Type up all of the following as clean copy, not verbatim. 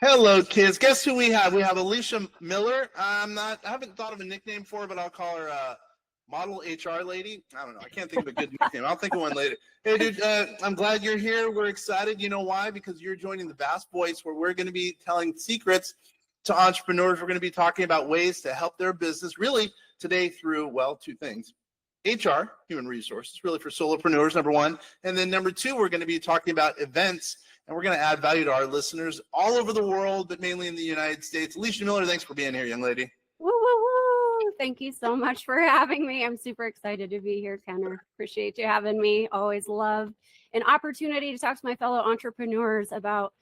Hello, kids. Guess who we have? We have Alicia Miller. I haven't thought of a nickname for her, but I'll call her Model HR Lady. I don't know. I can't think of a good nickname. I'll think of one later. Hey, dude, I'm glad you're here. We're excited. You know why? Because you're joining the Vast Voice, where we're going to be telling secrets to entrepreneurs. We're going to be talking about ways to help their business really today through, well, two things. HR, human resources, really for solopreneurs, number one. And then number two, we're going to be talking about events, and we're going to add value to our listeners all over the world, but mainly in the United States. Alicia Miller, thanks for being here, young lady. Woo, woo, woo. Thank you so much for having me. I'm super excited to be here, Kenner. Appreciate you having me. Always love an opportunity to talk to my fellow entrepreneurs about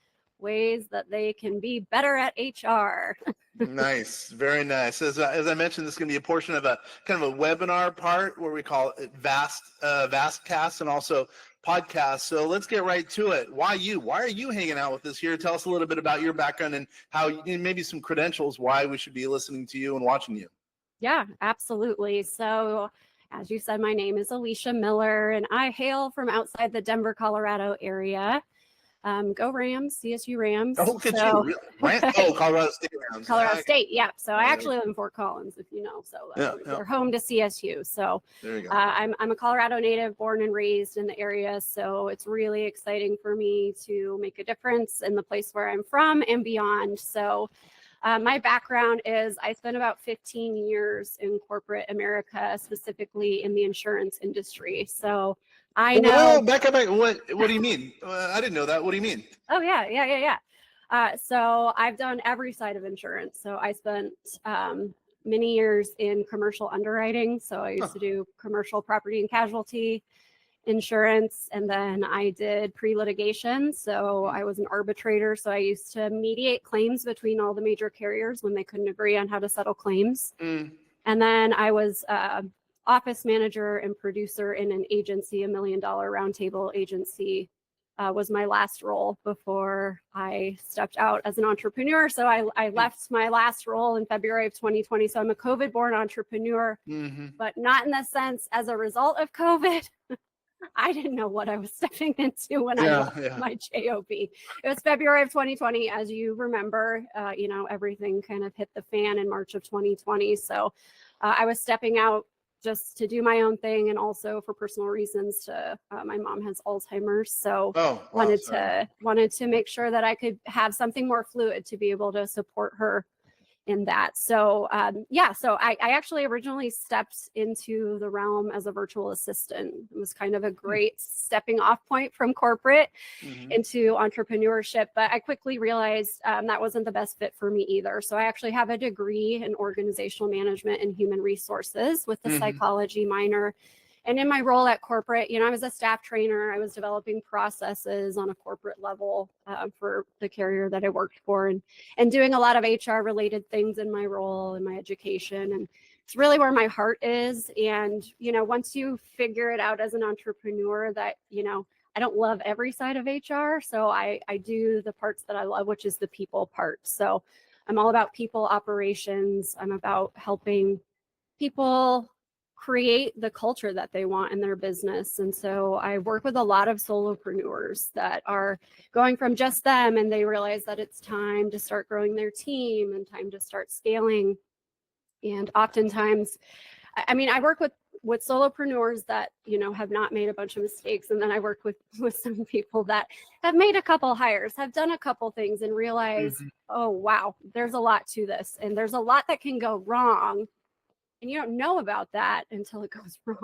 ways that they can be better at HR. Nice. Very nice. As I mentioned, this is going to be a portion of a kind of a webinar part where we call it Vastcast and also podcast. So let's get right to it. Why you? Why are you hanging out with us here? Tell us a little bit about your background and how, and maybe some credentials why we should be listening to you and watching you. Yeah, absolutely. So as you said, my name is Alicia Miller, and I hail from outside the Denver, Colorado area. Go Rams, CSU Rams. Oh, look at you. Colorado State Rams. Colorado State, yeah. So I actually live in Fort Collins, if you know. So we're home to CSU. So there you go. I'm a Colorado native, born and raised in the area. So it's really exciting for me to make a difference in the place where I'm from and beyond. So my background is I spent about 15 years in corporate America, specifically in the insurance industry. So I know. Well, back up. What do you mean? I didn't know that. What do you mean? Oh, yeah. So I've done every side of insurance. So I spent many years in commercial underwriting. So I used to do commercial property and casualty insurance. And then I did pre-litigation. So I was an arbitrator. So I used to mediate claims between all the major carriers when they couldn't agree on how to settle claims. And then I was office manager and producer in an agency, $1 million roundtable agency. Was my last role before I stepped out as an entrepreneur. So I left my last role in February of 2020. So I'm a COVID-born entrepreneur, but not in the sense as a result of COVID. I didn't know what I was stepping into when I left my job. It was February of 2020, as you remember. Everything kind of hit the fan in March of 2020. So I was stepping out just to do my own thing, and also for personal reasons. My mom has Alzheimer's, so wanted to make sure that I could have something more fluid to be able to support her in that. So so I actually originally stepped into the realm as a virtual assistant. It was kind of a great stepping off point from corporate into entrepreneurship, but I quickly realized that wasn't the best fit for me either. So I actually have a degree in organizational management and human resources with a psychology minor. And in my role at corporate, I was a staff trainer. I was developing processes on a corporate level for the carrier that I worked for, and doing a lot of HR related things in my role and my education. And it's really where my heart is. And, once you figure it out as an entrepreneur that, I don't love every side of HR. So I do the parts that I love, which is the people part. So I'm all about people operations. I'm about helping people create the culture that they want in their business. And so I work with a lot of solopreneurs that are going from just them, and they realize that it's time to start growing their team and time to start scaling. And oftentimes, I work with solopreneurs that, have not made a bunch of mistakes. And then I work with some people that have made a couple hires, have done a couple things, and realize, oh, wow, there's a lot to this. And there's a lot that can go wrong. And you don't know about that until it goes wrong.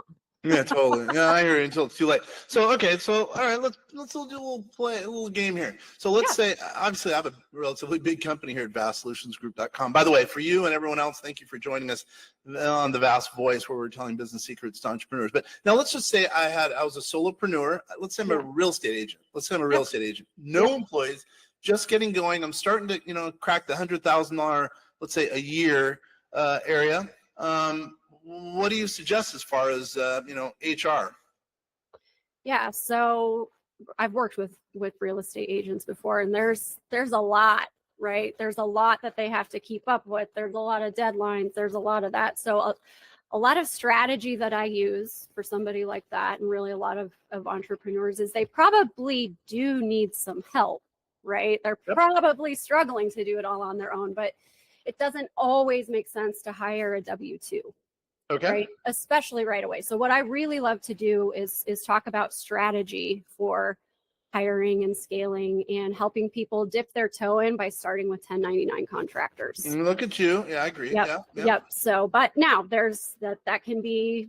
Yeah, totally. Yeah, I hear you until it's too late. So, okay. So, all right, let's do a little game here. So let's say, obviously I have a relatively big company here at vastsolutionsgroup.com. By the way, for you and everyone else, thank you for joining us on the Vast Voice, where we're telling business secrets to entrepreneurs. But now let's just say I was a solopreneur. Let's say I'm a real estate agent. No employees, just getting going. I'm starting to, crack the $100,000, let's say a year area. What do you suggest as far as HR? Yeah, so I've worked with real estate agents before, and there's a lot, right? There's a lot that they have to keep up with. There's a lot of deadlines. There's a lot of that. So a lot of strategy that I use for somebody like that, and really a lot of entrepreneurs, is they probably do need some help right? They're Yep. probably struggling to do it all on their own, but it doesn't always make sense to hire a W-2, Okay. right? Especially right away. So what I really love to do is talk about strategy for hiring and scaling and helping people dip their toe in by starting with 1099 contractors. Look at you. Yeah, I agree. Yep. Yeah. Yep. So, but now there's that can be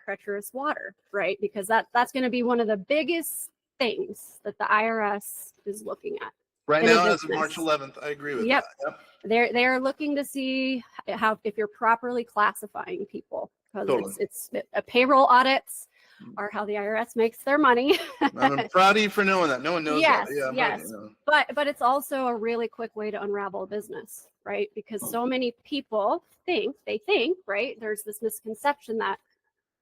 treacherous water, right? Because that's going to be one of the biggest things that the IRS is looking at. Right in a now, as of business. March 11th, I agree with Yep. that. Yep. They're looking to see how, if you're properly classifying people, because Totally. it's payroll audits are how the IRS makes their money. I'm proud of you for knowing that. No one knows Yes, that. Yeah, yes. you know. But it's also a really quick way to unravel a business, right? Because so many people think, right? There's this misconception that,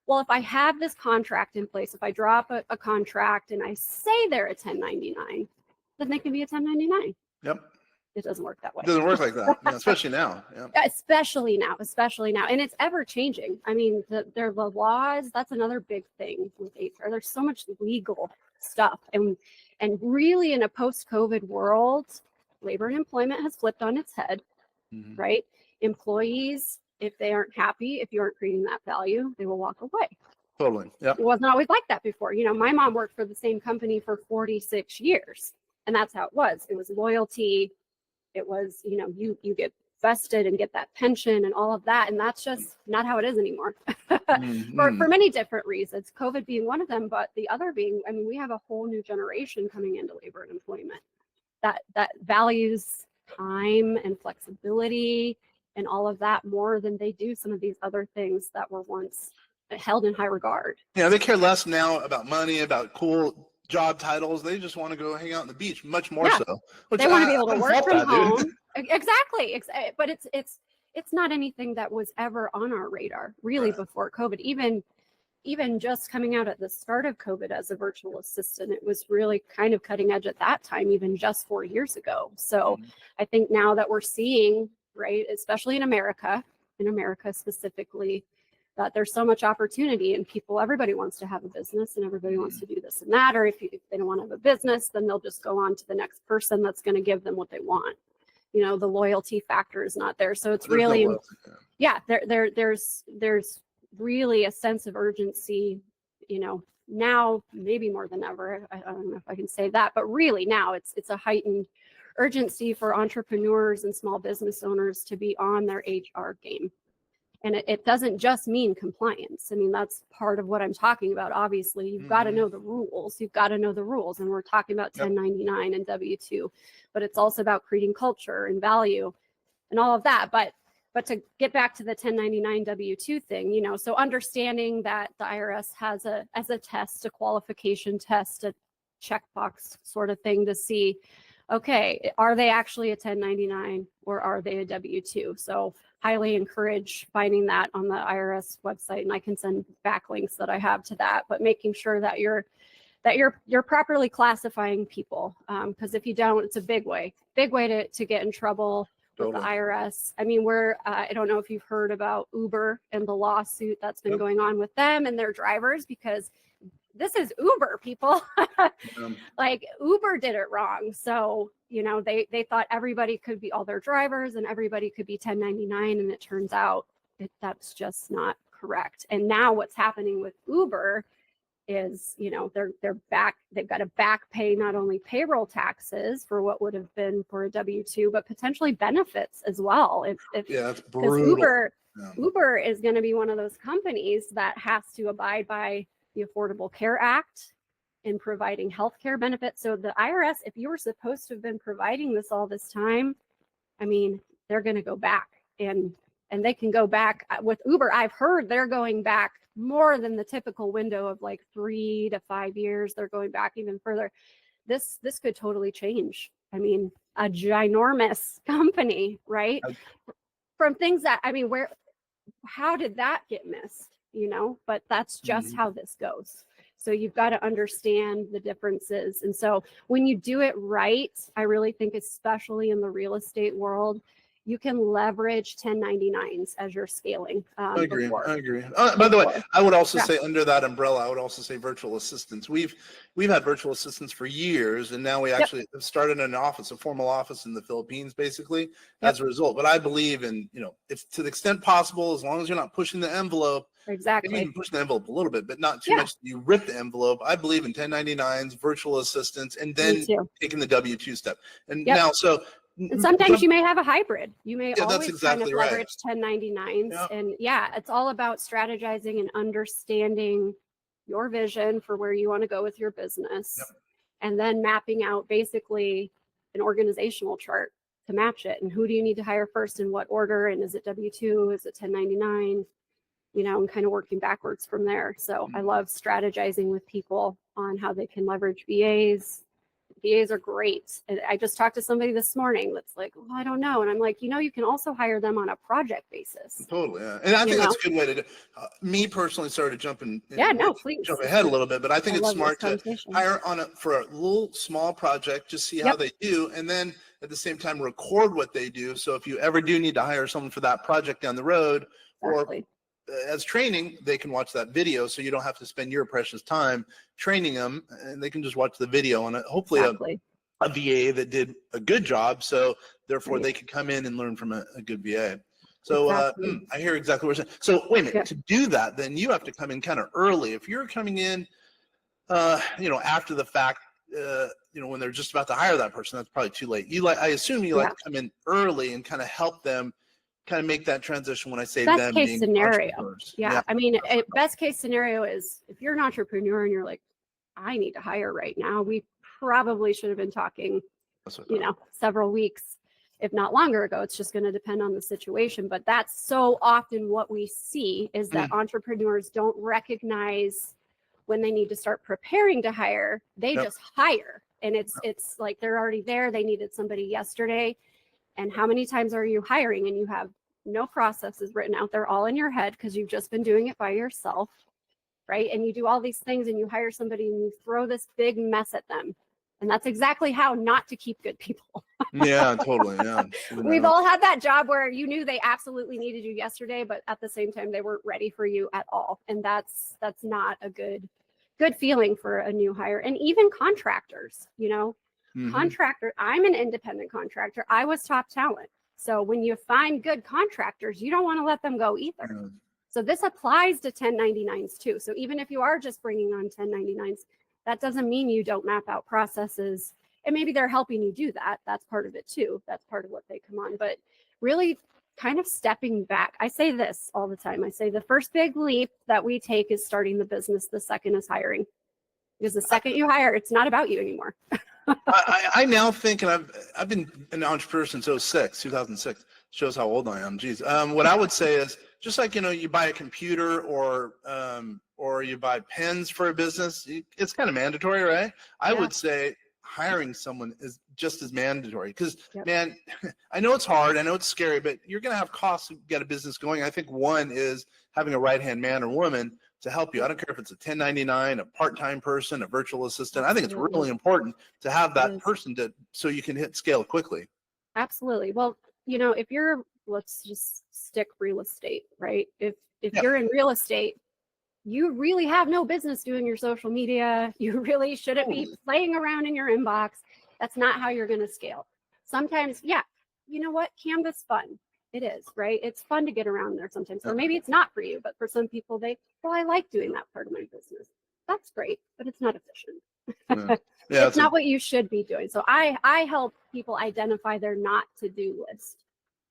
well, if I have this contract in place, if I draw up a contract and I say they're a 1099, then they can be a 1099. Yep. It doesn't work that way. It doesn't work like that, especially now. Yeah. Especially now. And it's ever changing. I mean, the laws, that's another big thing with HR. There's so much legal stuff. And really in a post-COVID world, labor and employment has flipped on its head, right? Employees, if they aren't happy, if you aren't creating that value, they will walk away. Totally. Yep. It wasn't always like that before. You know, my mom worked for the same company for 46 years, and that's how it was. It was loyalty. It was, you know, you get vested and get that pension and all of that. And that's just not how it is anymore for many different reasons, COVID being one of them. But the other being, I mean, we have a whole new generation coming into labor and employment that values time and flexibility and all of that more than they do some of these other things that were once held in high regard. Yeah, they care less now about money, about cool job titles. They just want to go hang out on the beach, much more so. They want to be able to work from home. Exactly. But it's not anything that was ever on our radar really before COVID. Even just coming out at the start of COVID as a virtual assistant, it was really kind of cutting edge at that time, even just 4 years ago. So I think now that we're seeing, right, especially in America specifically, that there's so much opportunity and everybody wants to have a business and everybody wants to do this and that. Or if they don't want to have a business, then they'll just go on to the next person that's going to give them what they want. You know, the loyalty factor is not there. So it's really, there's really a sense of urgency, you know, now maybe more than ever. I don't know if I can say that, but really now it's a heightened urgency for entrepreneurs and small business owners to be on their HR game. And it doesn't just mean compliance. I mean, that's part of what I'm talking about. Obviously, you've got to know the rules. And we're talking about 1099 and W-2, but it's also about creating culture and value and all of that. But to get back to the 1099 W-2 thing, you know, so understanding that the IRS has as a test, a qualification test, a checkbox sort of thing to see, okay, are they actually a 1099 or are they a W-2? So highly encourage finding that on the IRS website, and I can send backlinks that I have to that, but making sure that you're properly classifying people. Because if you don't, it's a big way to get in trouble with the IRS. I mean, I don't know if you've heard about Uber and the lawsuit that's been going on with them and their drivers, because this is Uber, people. Like Uber did it wrong. So, you know, they thought everybody could be all their drivers and everybody could be 1099. And it turns out that's just not correct. And now what's happening with Uber is, you know, they've got to back pay not only payroll taxes for what would have been for a W-2, but potentially benefits as well. That's brutal. Uber is going to be one of those companies that has to abide by the Affordable Care Act in providing healthcare benefits. So the IRS, if you were supposed to have been providing this all this time, I mean, they're going to go back and they can go back with Uber. I've heard they're going back more than the typical window of like 3 to 5 years. They're going back even further. This could totally change. I mean, a ginormous company, right? From things that, I mean, how did that get missed? You know, but that's just how this goes. So you've got to understand the differences. And so when you do it right, I really think, especially in the real estate world, you can leverage 1099s as you're scaling. I agree. Before. I agree. By the way, I would also Yeah. say under that umbrella, I would also say virtual assistants. We've had virtual assistants for years, and now we actually have started an office, a formal office in the Philippines, basically as a result. But I believe in, if to the extent possible, as long as you're not pushing the envelope, Exactly. maybe even pushing the envelope a little bit, but not too much. You rip the envelope. I believe in 1099s, virtual assistants, and then taking the W-2 step. And now, and sometimes you may have a hybrid. You may always exactly kind of leverage 1099s. And it's all about strategizing and understanding your vision for where you want to go with your business. And then mapping out basically an organizational chart to match it. And who do you need to hire first in what order? And is it W-2? Is it 1099? And kind of working backwards from there. So I love strategizing with people on how they can leverage VAs. VAs are great. And I just talked to somebody this morning that's like, well, I don't know. And I'm like, you can also hire them on a project basis. Totally. Yeah. And I think that's a good way to do it. Me personally, sorry to jump in. Please. Jump ahead a little bit, but I think it's smart to hire for a little small project, just see how they do. And then at the same time, record what they do. So if you ever do need to hire someone for that project down the road, or as training, they can watch that video, so you don't have to spend your precious time training them, and they can just watch the video on it. Hopefully a VA that did a good job, so therefore they could come in and learn from a good VA. So I hear exactly what you're saying. So wait a minute, to do that, then you have to come in kind of early. If you're coming in, after the fact, when they're just about to hire that person, that's probably too late. I assume you like to come in early and kind of help them kind of make that transition. When I say best them, case scenario. I mean, best case scenario is if you're an entrepreneur and you're like, I need to hire right now, we probably should have been talking, several weeks, if not longer ago. It's just going to depend on the situation. But that's so often what we see is that entrepreneurs don't recognize when they need to start preparing to hire. They just hire. And it's like they're already there. They needed somebody yesterday. And how many times are you hiring and you have no processes written out? They're all in your head because you've just been doing it by yourself, right? And you do all these things and you hire somebody and you throw this big mess at them. And that's exactly how not to keep good people. Yeah, totally. Yeah. We've all had that job where you knew they absolutely needed you yesterday, but at the same time, they weren't ready for you at all. And that's not a good feeling for a new hire. And even contractors, contractor. I'm an independent contractor. I was top talent. So when you find good contractors, you don't want to let them go either. So this applies to 1099s too. So even if you are just bringing on 1099s, that doesn't mean you don't map out processes. And maybe they're helping you do that. That's part of it too. That's part of what they come on. But really kind of stepping back. I say this all the time. I say the first big leap that we take is starting the business. The second is hiring. Because the second you hire, it's not about you anymore. I now think, and I've been an entrepreneur since 2006. Shows how old I am. Geez. What I would say is just like, you buy a computer or you buy pens for a business, it's kind of mandatory, right? I would say hiring someone is just as mandatory because, man, I know it's hard. I know it's scary, but you're going to have costs to get a business going. I think one is having a right-hand man or woman to help you. I don't care if it's a 1099, a part-time person, a virtual assistant. I think it's really important to have that person so you can hit scale quickly. Absolutely. Well, if you're, let's just stick real estate, right? If you're in real estate, you really have no business doing your social media. You really shouldn't be playing around in your inbox. That's not how you're going to scale. Sometimes, you know what? Canva's fun. It is, right? It's fun to get around there sometimes. Or maybe it's not for you, but for some people, I like doing that part of my business. That's great, but it's not efficient. It's not what you should be doing. So I help people identify their not to-do list.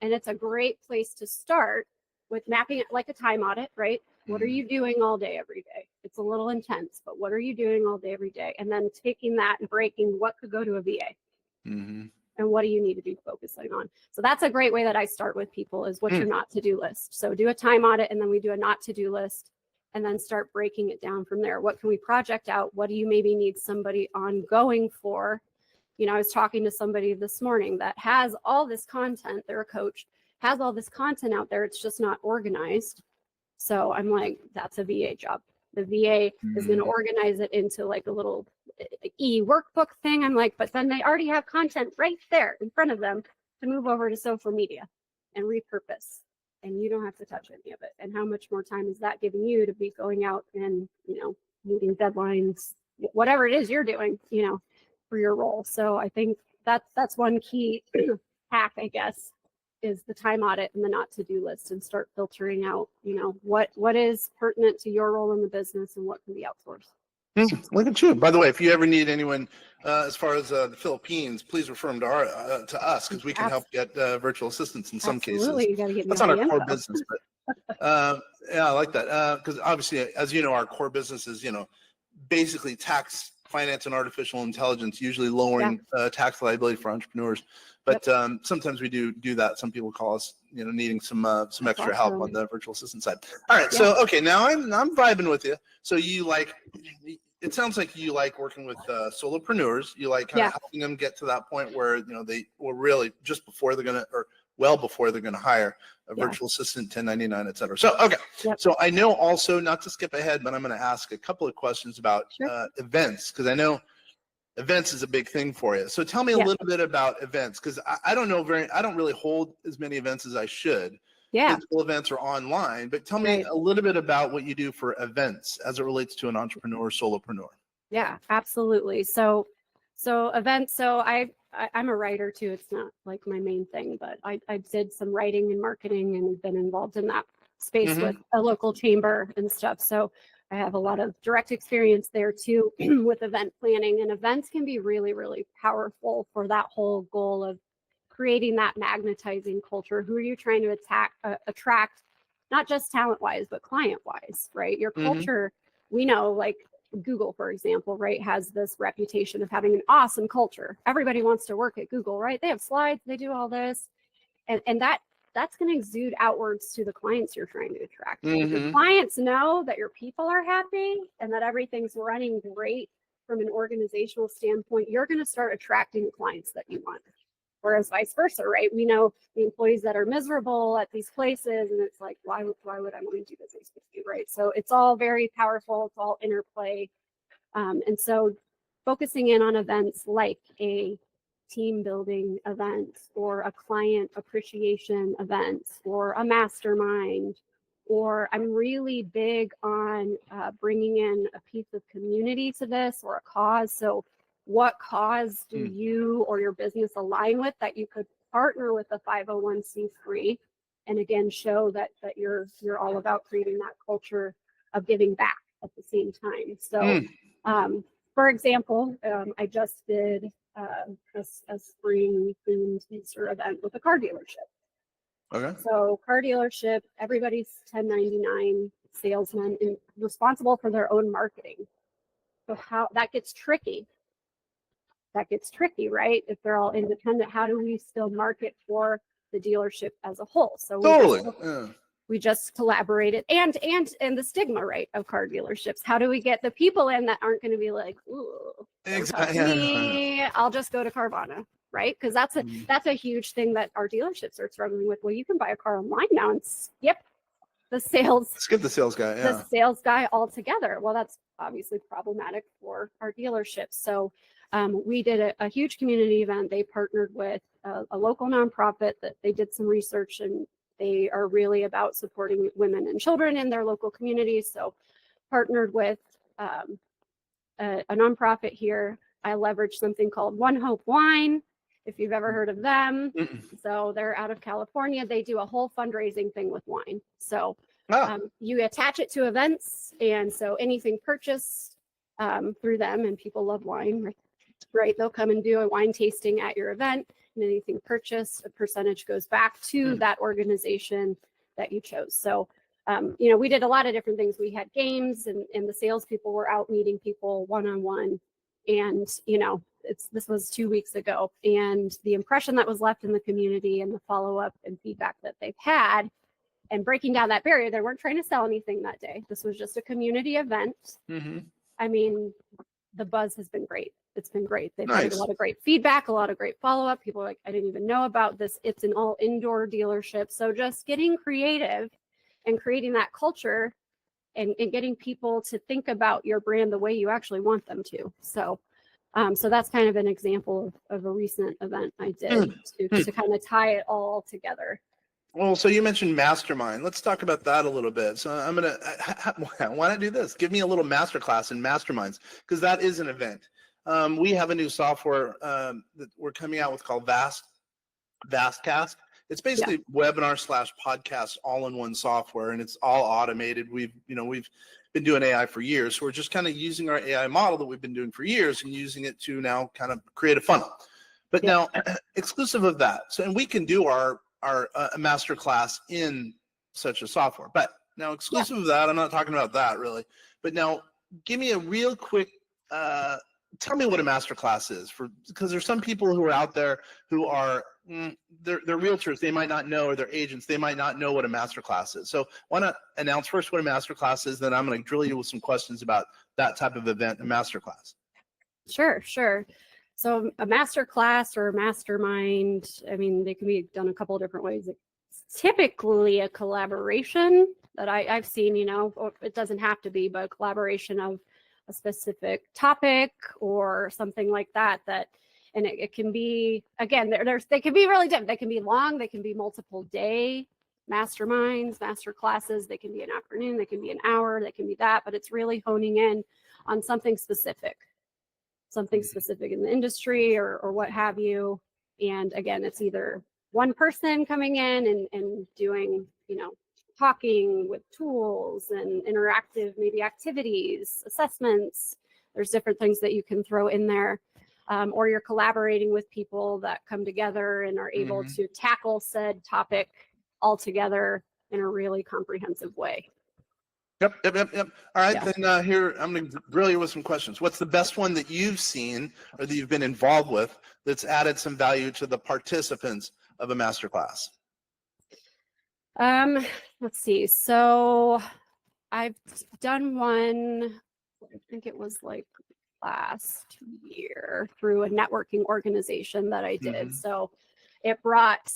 And it's a great place to start with mapping it like a time audit, right? What are you doing all day, every day? It's a little intense, but what are you doing all day, every day? And then taking that and breaking what could go to a VA. And what do you need to be focusing on? So that's a great way that I start with people is what's your not to-do list. So do a time audit and then we do a not to-do list and then start breaking it down from there. What can we project out? What do you maybe need somebody ongoing for? I was talking to somebody this morning that has all this content. They're a coach, has all this content out there. It's just not organized. So I'm like, that's a VA job. The VA is going to organize it into like a little e-workbook thing. I'm like, but then they already have content right there in front of them to move over to social media. and repurpose, and you don't have to touch any of it. And how much more time is that giving you to be going out and, meeting deadlines, whatever it is you're doing, for your role. So I think that's one key hack, I guess, is the time audit and the not to-do list, and start filtering out, what is pertinent to your role in the business and what can be outsourced. Look at you. By the way, if you ever need anyone as far as the Philippines, please refer them to us, because we can help get virtual assistants in some cases. You got to get me That's all not the our core info. business, but yeah, I like that, because obviously, as you know, our core business is basically tax, finance, and artificial intelligence, usually lowering tax liability for entrepreneurs. But sometimes we do that. Some people call us, needing some extra help on the virtual assistant side. All right, so okay, now I'm vibing with you. So it sounds like you like working with solopreneurs. You like kind of helping them get to that point where they were really just before they're gonna, or well before they're gonna hire a virtual assistant, 1099, et cetera. So okay, so I know also, not to skip ahead, but I'm going to ask a couple of questions about events, because I know events is a big thing for you. So tell me a little bit about events, because I don't really hold as many events as I should. Physical events are online, but tell me a little bit about what you do for events as it relates to an entrepreneur, solopreneur. Yeah, absolutely. So events. So I'm a writer too. It's not like my main thing, but I did some writing and marketing and been involved in that space with a local chamber and stuff. So I have a lot of direct experience there too with event planning, and events can be really, really powerful for that whole goal of creating that magnetizing culture. Who are you trying to attract, not just talent wise, but client wise, right? Your culture, we know, like Google, for example, right, has this reputation of having an awesome culture. Everybody wants to work at Google, right? They have slides, they do all this. And that's going to exude outwards to the clients you're trying to attract. If your clients know that your people are happy and that everything's running great from an organizational standpoint, you're going to start attracting the clients that you want. Whereas vice versa, right? We know the employees that are miserable at these places, and it's like, why would I want to do business with you, right? So it's all very powerful. It's all interplay. And so focusing in on events like a team building event, or a client appreciation event, or a mastermind, or I'm really big on bringing in a piece of community to this, or a cause. So what cause do you or your business align with that you could partner with a 501c3, and again show that you're all about creating that culture of giving back at the same time. So for example, I just did a spring themed Easter event with a car dealership. Okay. So car dealership, everybody's 1099 salesman and responsible for their own marketing. So how that gets tricky. Right? If they're all independent, how do we still market for the dealership as a whole? So we just collaborated, and the stigma, right, of car dealerships. How do we get the people in that aren't going to be like, ooh, me, I'll just go to Carvana, right? Because that's a huge thing that our dealerships are struggling with. Well, you can buy a car online now and skip the sales guy altogether. Well, that's obviously problematic for our dealerships. So we did a huge community event. They partnered with a local nonprofit that they did some research, and they are really about supporting women and children in their local communities. So partnered with a nonprofit here. I leveraged something called One Hope Wine, if you've ever heard of them. So they're out of California. They do a whole fundraising thing with wine. So you attach it to events. And so anything purchased through them, and people love wine, right? They'll come and do a wine tasting at your event, and anything purchased, a percentage goes back to that organization that you chose. So, we did a lot of different things. We had games, and the salespeople were out meeting people one-on-one. And, this was 2 weeks ago, and the impression that was left in the community and the follow-up and feedback that they've had, and breaking down that barrier, they weren't trying to sell anything that day. This was just a community event. I mean, the buzz has been great. It's been great. They've had a lot of great feedback, a lot of great follow-up. People are like, I didn't even know about this. It's an all indoor dealership. So just getting creative and creating that culture, and getting people to think about your brand the way you actually want them to. So that's kind of an example of a recent event I did to kind of tie it all together. Well, so you mentioned mastermind. Let's talk about that a little bit. So I'm gonna, why not do this? Give me a little masterclass in masterminds, because that is an event. We have a new software that we're coming out with called Vastcast. It's basically webinar / podcast all in one software, and it's all automated. We've been doing AI for years, so we're just kind of using our AI model that we've been doing for years and using it to now kind of create a funnel. But now, exclusive of that, so and we can do our master class in such a software. But now, exclusive of that, I'm not talking about that really. But now, give me a real quick. Tell me what a master class is, because there's some people who are out there who are they're realtors. They might not know, or they're agents. They might not know what a master class is. So, why not announce first what a master class is? Then I'm going to drill you with some questions about that type of event, a master class. Sure. So a master class or a mastermind, I mean, they can be done a couple of different ways. It's typically a collaboration that I've seen, it doesn't have to be, but a collaboration of a specific topic or something like that, and it can be, again, they can be really different. They can be long, they can be multiple day masterminds, master classes. They can be an afternoon, they can be an hour, they can be that, but it's really honing in on something specific in the industry or what have you. And again, it's either one person coming in and doing, talking with tools and interactive, maybe activities, assessments. There's different things that you can throw in there. Or you're collaborating with people that come together and are able to tackle said topic all together in a really comprehensive way. Yep. All right, then here, I'm going to grill you with some questions. What's the best one that you've seen or that you've been involved with that's added some value to the participants of a masterclass? Let's see. So I've done one, I think it was like last year through a networking organization that I did. So it brought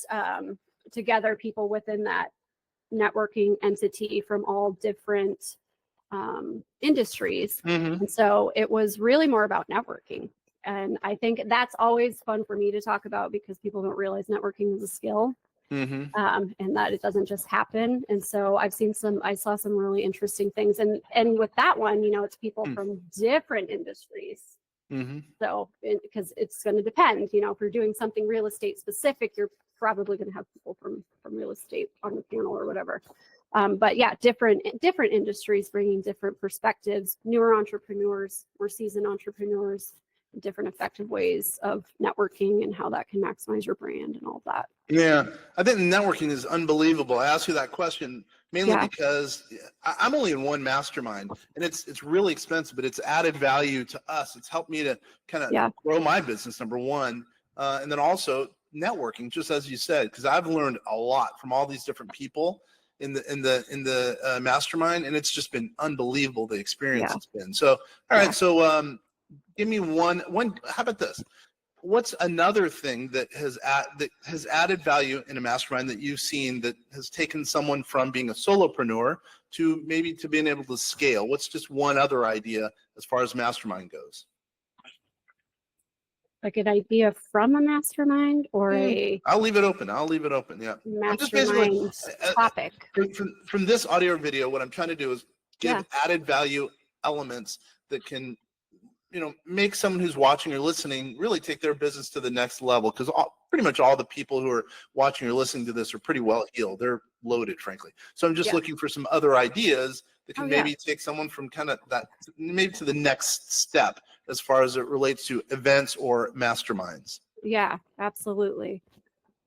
together people within that networking entity from all different industries. And so it was really more about networking. And I think that's always fun for me to talk about because people don't realize networking is a skill. And that it doesn't just happen. And so I saw some really interesting things. And with that one, it's people from different industries. So, because it's going to depend, if you're doing something real estate specific, you're probably going to have people from real estate on the panel or whatever. But yeah, different industries bringing different perspectives, newer entrepreneurs, more seasoned entrepreneurs, different effective ways of networking and how that can maximize your brand and all of that. Yeah, I think networking is unbelievable. I asked you that question mainly because I'm only in one mastermind, and it's really expensive, but it's added value to us. It's helped me to kind of grow my business, number one, and then also networking, just as you said, because I've learned a lot from all these different people in the mastermind, and it's just been unbelievable the experience it's been. So, all right, so give me one. How about this? What's another thing that has added value in a mastermind that you've seen that has taken someone from being a solopreneur to maybe to being able to scale? What's just one other idea as far as mastermind goes? Like an idea from a mastermind or I'll leave it open. Yeah. Mastermind topic. From this audio or video, what I'm trying to do is give added value elements that can make someone who's watching or listening really take their business to the next level, because pretty much all the people who are watching or listening to this are pretty well heeled. They're loaded, frankly. So I'm just looking for some other ideas that can maybe take someone from kind of that maybe to the next step as far as it relates to events or masterminds. Yeah, absolutely.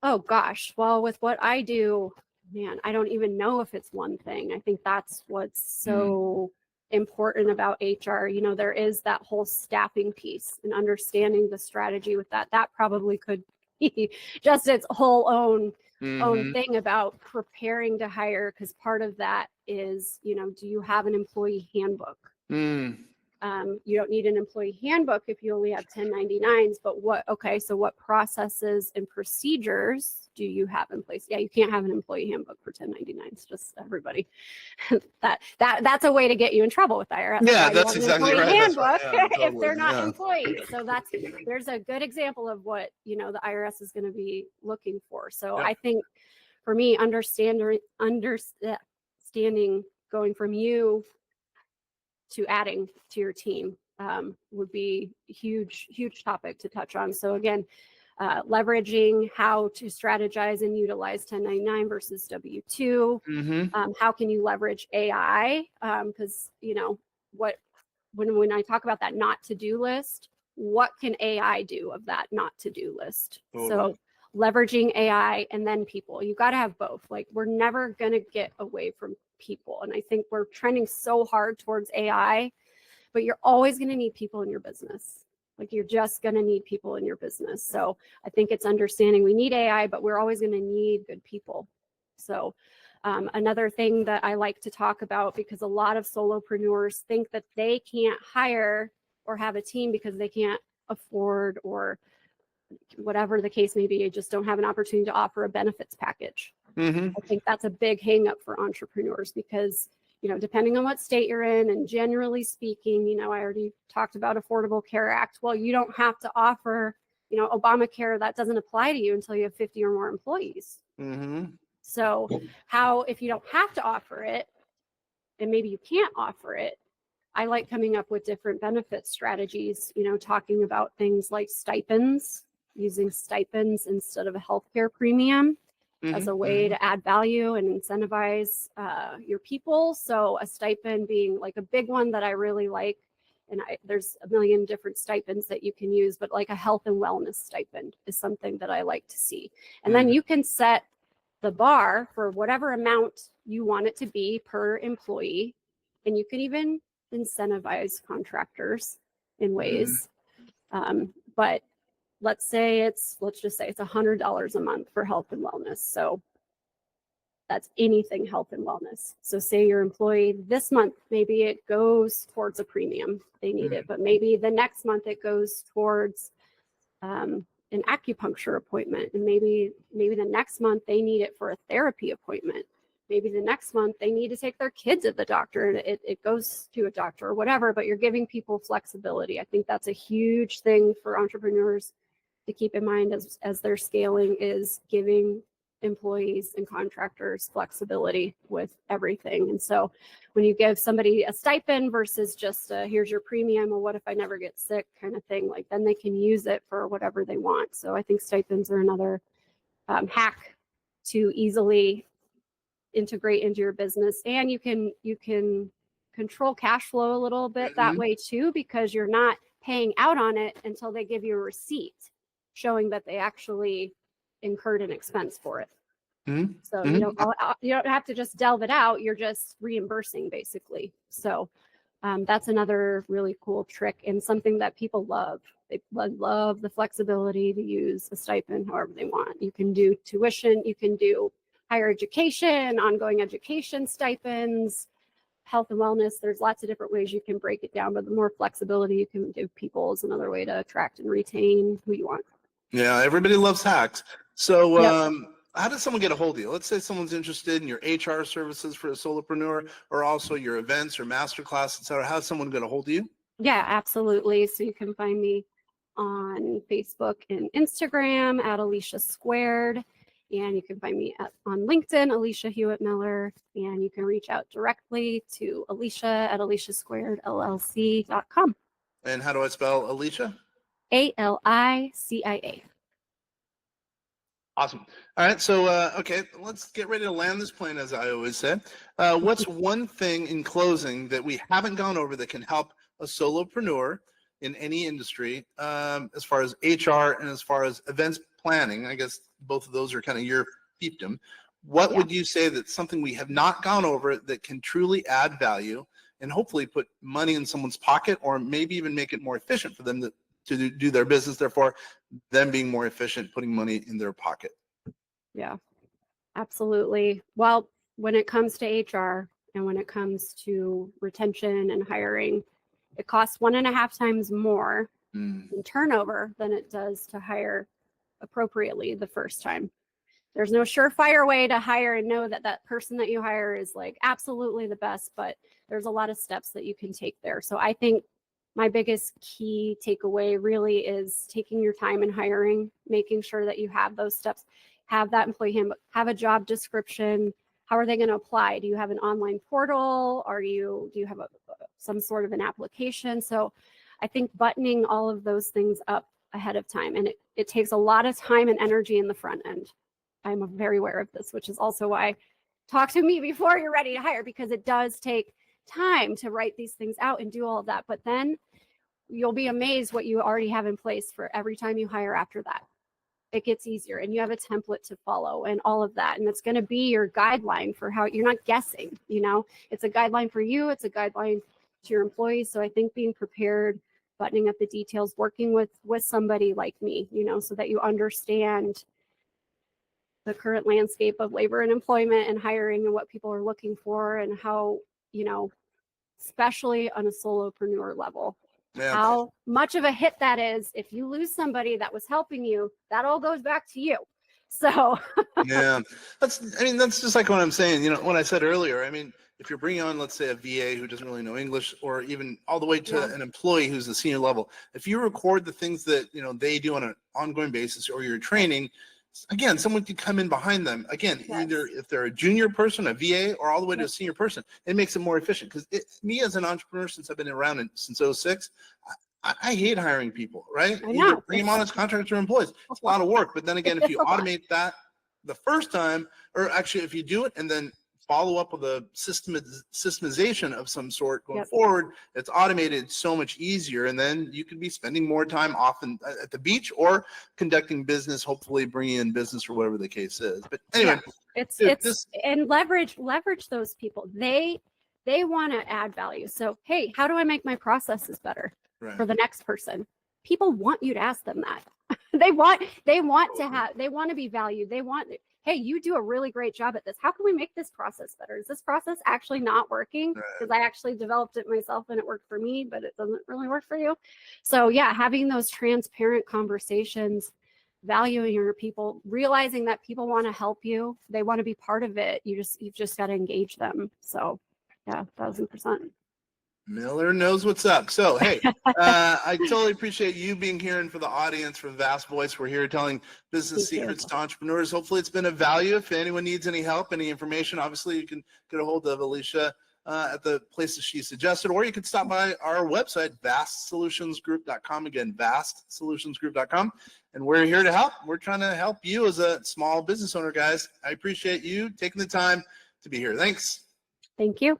Oh gosh. Well, with what I do, man, I don't even know if it's one thing. I think that's what's so important about HR. There is that whole staffing piece and understanding the strategy with that. That probably could be just its whole own thing about preparing to hire, because part of that is, do you have an employee handbook? You don't need an employee handbook if you only have 1099s, but so what processes and procedures do you have in place? Yeah, you can't have an employee handbook for 1099s, just everybody. That's a way to get you in trouble with IRS. Yeah, that's exactly right. Handbook if they're not employees. So there's a good example of what, the IRS is going to be looking for. So I think for me, understanding going from you to adding to your team would be a huge topic to touch on. So again, leveraging how to strategize and utilize 1099 versus W-2. How can you leverage AI? Because when I talk about that not to-do list, what can AI do of that not to-do list? So leveraging AI and then people. You got to have both. Like, we're never going to get away from people. And I think we're trending so hard towards AI, but you're always going to need people in your business. Like, you're just going to need people in your business. So I think it's understanding we need AI, but we're always going to need good people. So another thing that I like to talk about, because a lot of solopreneurs think that they can't hire or have a team because they can't afford, or whatever the case may be, just don't have an opportunity to offer a benefits package. I think that's a big hang up for entrepreneurs because, depending on what state you're in, and generally speaking, I already talked about Affordable Care Act. Well, you don't have to offer, Obamacare. That doesn't apply to you until you have 50 or more employees. So if you don't have to offer it, and maybe you can't offer it, I like coming up with different benefit strategies, talking about things like stipends, using stipends instead of a healthcare premium as a way to add value and incentivize your people. So a stipend being like a big one that I really like, and there's a million different stipends that you can use, but like a health and wellness stipend is something that I like to see. And then you can set the bar for whatever amount you want it to be per employee, and you can even incentivize contractors in ways. But let's just say it's $100 a month for health and wellness. So that's anything health and wellness. So say your employee this month, maybe it goes towards a premium, they need it, but maybe the next month it goes towards an acupuncture appointment, and maybe the next month they need it for a therapy appointment. Maybe the next month they need to take their kids to the doctor, and it goes to a doctor or whatever, but you're giving people flexibility. I think that's a huge thing for entrepreneurs to keep in mind as they're scaling, is giving employees and contractors flexibility with everything. And so when you give somebody a stipend versus just here's your premium, or what if I never get sick kind of thing, like then they can use it for whatever they want. So I think stipends are another hack to easily integrate into your business. And you can control cash flow a little bit that way too, because you're not paying out on it until they give you a receipt showing that they actually incurred an expense for it. So you don't have to just delve it out. You're just reimbursing basically. So that's another really cool trick, and something that people love. They love the flexibility to use a stipend however they want. You can do tuition, you can do higher education, ongoing education stipends, health and wellness. There's lots of different ways you can break it down, but the more flexibility you can give people is another way to attract and retain who you want. Yeah, everybody loves hacks. So how does someone get a hold of you? Let's say someone's interested in your HR services for a solopreneur, or also your events or masterclass, et cetera. How does someone get a hold of you? Yeah, absolutely. So you can find me on Facebook and Instagram at Alicia Squared. And you can find me on LinkedIn, Alicia Hewitt Miller. And you can reach out directly to Alicia at aliciasquaredllc.com. And how do I spell Alicia? ALICIA. Awesome. All right. So, okay, let's get ready to land this plane, as I always say. What's one thing in closing that we haven't gone over that can help a solopreneur in any industry, as far as HR and as far as events planning? I guess both of those are kind of your fiefdom. What would you say that's something we have not gone over that can truly add value and hopefully put money in someone's pocket, or maybe even make it more efficient for them to do their business, therefore them being more efficient, putting money in their pocket? Yeah, absolutely. Well, when it comes to HR and when it comes to retention and hiring, it costs 1.5 times more in turnover than it does to hire appropriately the first time. There's no surefire way to hire and know that that person that you hire is like absolutely the best, but there's a lot of steps that you can take there. So I think my biggest key takeaway really is taking your time in hiring, making sure that you have those steps. have that employee handbook, have a job description. How are they going to apply? Do you have an online portal? Do you have some sort of an application? So I think buttoning all of those things up ahead of time, and it takes a lot of time and energy in the front end. I'm very aware of this, which is also why talk to me before you're ready to hire, because it does take time to write these things out and do all of that. But then you'll be amazed what you already have in place for every time you hire after that. It gets easier, and you have a template to follow and all of that. And it's going to be your guideline for how you're not guessing, it's a guideline for you. It's a guideline to your employees. So I think being prepared, buttoning up the details, working with somebody like me, so that you understand the current landscape of labor and employment and hiring and what people are looking for, and how, especially on a solopreneur level, how much of a hit that is. If you lose somebody that was helping you, that all goes back to you. So yeah, that's just like what I'm saying, when I said earlier, if you're bringing on, let's say, a VA who doesn't really know English, or even all the way to an employee who's a senior level, if you record the things that, they do on an ongoing basis, or you're training, again, someone could come in behind them. Again, either if they're a junior person, a VA, or all the way to a senior person, it makes it more efficient. Because me as an entrepreneur, since I've been around since 2006, I hate hiring people, right? Either bring them on as contractors or employees. It's a lot of work. But then again, if you automate that the first time, or actually if you do it and then follow up with a systemization of some sort going forward, it's automated so much easier. And then you could be spending more time often at the beach, or conducting business, hopefully bringing in business, or whatever the case is. But anyway, and leverage those people. They want to add value. So, hey, how do I make my processes better for the next person? People want you to ask them that. They want to be valued. They want, hey, you do a really great job at this. How can we make this process better? Is this process actually not working? Because I actually developed it myself and it worked for me, but it doesn't really work for you. So yeah, having those transparent conversations, valuing your people, realizing that people want to help you. They want to be part of it. You've just got to engage them. So yeah, 1000%. Miller knows what's up. So, hey, I totally appreciate you being here. And for the audience, for Vast Voice, we're here telling business secrets to entrepreneurs. Hopefully it's been of value. If anyone needs any help, any information, obviously you can get a hold of Alicia at the places she suggested, or you can stop by our website, vastsolutionsgroup.com. Again, vastsolutionsgroup.com. And we're here to help. We're trying to help you as a small business owner, guys. I appreciate you taking the time to be here. Thanks. Thank you.